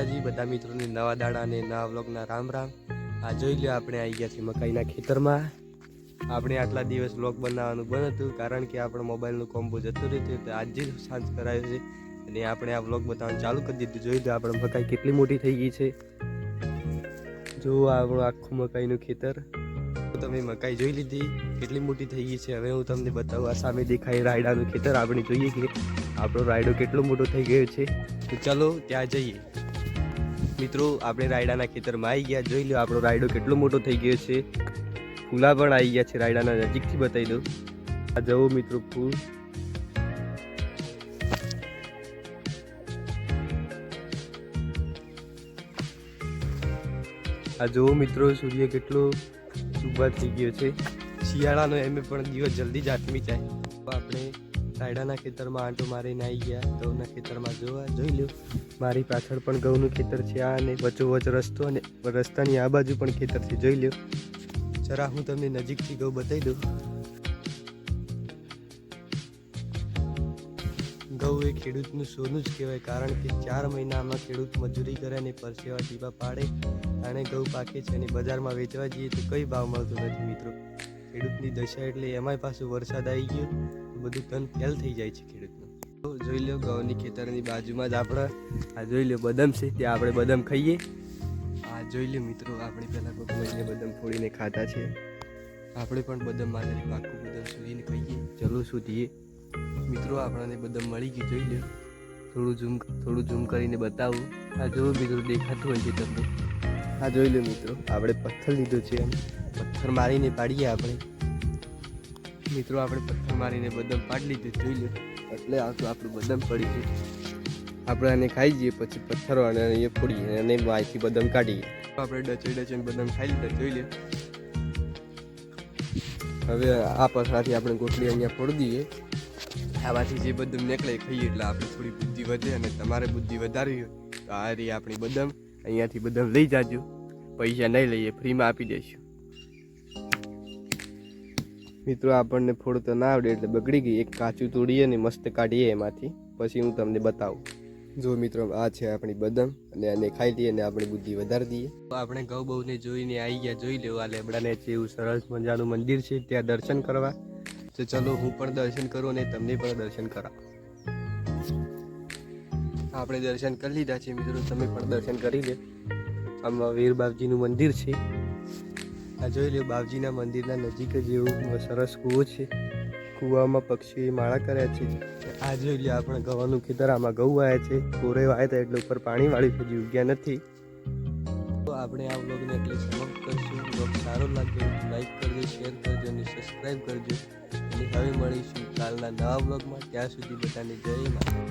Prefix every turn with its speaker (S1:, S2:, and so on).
S1: જી બધા મિत्रोને નવા દાડા અને નવા વ્લોગના રામ રામ। આ જોઈ લો આપણે આવી ગયા છીએ મકાઈના ખેતરમાં। આપણે આટલા દિવસ વ્લોગ બનાવવાનું બંધ હતું કારણ કે આપણો મોબાઈલનું કોમ્બો જતું રહ્યું તો આજે સાંજ કરાયો છે અને આપણે આ વ્લોગ બતાવવાનું ચાલુ કરી દીધું। જોઈ લો આપણે મકાઈ કેટલી મોટી થઈ ગઈ છે। જો આપણું આખું મકાઈનું ખેતર તમે મકાઈ જોઈ લીધી કેટલી મોટી થઈ ગઈ છે। હવે હું તમને બતાવું આ સામે દેખાય રાયડાનું ખેતર। આપણે જોઈએ કે આપણો રાયડો કેટલો મોટો થઈ ગયો છે તો ચાલો ત્યાં જઈએ। મિત્રો આપણે રાયડાના ખેતરમાં આવી ગયા। જોઈ લો આપણો રાયડો કેટલો મોટો થઈ ગયો છે। ફૂલા પણ આવી ગયા છે રાયડાના નજીકથી બતાવી દઉં। આ જુઓ મિત્રો ફૂલ। આ જુઓ મિત્રો સૂર્ય કેટલો ઊભા થઈ ગયો છે। શિયાળાનો એમે પણ દિવસ જલ્દી જ આથમી જાય। આપણે રાયડાના ખેતરમાં આંટો મારીને આવી ગયા ઘઉંના ખેતરમાં। જોઈ લો મારી પાછળ પણ ઘઉંનું ખેતર છે આ અને વચ્ચોવચ રસ્તો અને રસ્તાની આ બાજુ પણ ખેતર છે। જોઈ લો જરા હું તમને નજીકથી ઘઉં બતાવી દઉં। ઘઉં એ ખેડૂતનું સોનું જ કહેવાય કારણ કે 4 મહિનામાં ખેડૂત મજૂરી કરે અને પરસેવા ટીપા પાડે અને ઘઉં પાકે છે અને બજારમાં વેચવા જઈએ તો કઈ ભાવ મળતો નથી મિત્રો। ખેડૂતની દશા એટલે એમાંય પાછું વરસાદ આવી ગયો તો બધું ધન ફેલ થઈ જાય છે ખેડૂતનું। જોઈ લો ઘઉંની ખેતરની બાજુમાં જ આપણા આ જોઈ લો બદામ છે ત્યાં આપણે બદામ ખાઈએ। આ જોઈ લો મિત્રો આપણે પહેલાં કોઈક લઈને બદામ ફોડીને ખાતા છે। આપણે પણ બદામ માથેથી પાકું બદામ શોધીને ખાઈએ। ચલો શોધીએ મિત્રો આપણને બદામ મળી ગયું। જોઈ લો થોડું ઝૂમ કરીને બતાવું। આ જો મિત્રો દેખાતું હોય છે તમને। આ જોઈ લો મિત્રો આપણે પથ્થર લીધો છે અને પથ્થર મારીને પાડીએ આપણે મિત્રો। આપણે પથ્થર મારીને બદામ પાડી લીધું જોઈ લો એટલે આપણું બદામ પડી ગયું। આપણે આને ખાઈ જઈએ પછી પથ્થરો અને એ ફોડીએ અને માહિતી બદામ કાઢીએ। આપણે ડચીને બદામ ખાઈ લીધા જોઈ લે। હવે આ પથરાથી આપણે ગોટલી અહીંયા ફોડી દઈએ। આમાંથી જે બદામ નીકળે ખાઈએ એટલે આપણી થોડી બુદ્ધિ વધે અને તમારે બુદ્ધિ વધારવી હોય તો આ રહી આપણી બદામ। અહીંયાથી બદામ લઈ જાજો, પૈસા નહીં લઈએ ફ્રીમાં આપી દઈશું। મિત્રો આપણને ફોડતો ના આવડે એટલે બગડી ગઈ। એક કાચું તોડીએ ને મસ્ત કાઢીએ એમાંથી પછી હું તમને બતાવું। જો મિત્રો આ છે આપણી બદામ અને આને ખાઈ લઈએ અને આપણી બુદ્ધિ વધારી દઈએ। આપણે ઘઉં બહુને જોઈને આવી ગયા। જોઈ લેવું આ લેબડાને છે એવું સરસ મજાનું મંદિર છે ત્યાં દર્શન કરવા। તો ચલો હું પણ દર્શન કરું અને તમને પણ દર્શન કરાવું। આપણે દર્શન કરી લીધા છે મિત્રો, તમે પણ દર્શન કરી લે। આમાં વીર બાપજીનું મંદિર છે। આ જોઈ લો બાપજીના મંદિરના નજીક જ એવું સરસ કૂવો છે। કૂવામાં પક્ષીઓએ માળા કર્યા છે। આ જોઈ લો આપણે ઘઉંનું ખેતર, આમાં ઘઉં વાયા છે। કોરે વાયા હતા એટલે ઉપર પાણી વાળી હજી ઉગ્યા નથી। તો આપણે આ વ્લોગને એટલે સમાપ્ત કરીશું। વ્લોગ સારો લાગ્યો લાઈક કરજો, શેર કરજો અને સબસ્ક્રાઈબ કરજો। અને હવે મળીશું કાલના નવા વ્લોગમાં। ત્યાં સુધી બધાને જય માતા।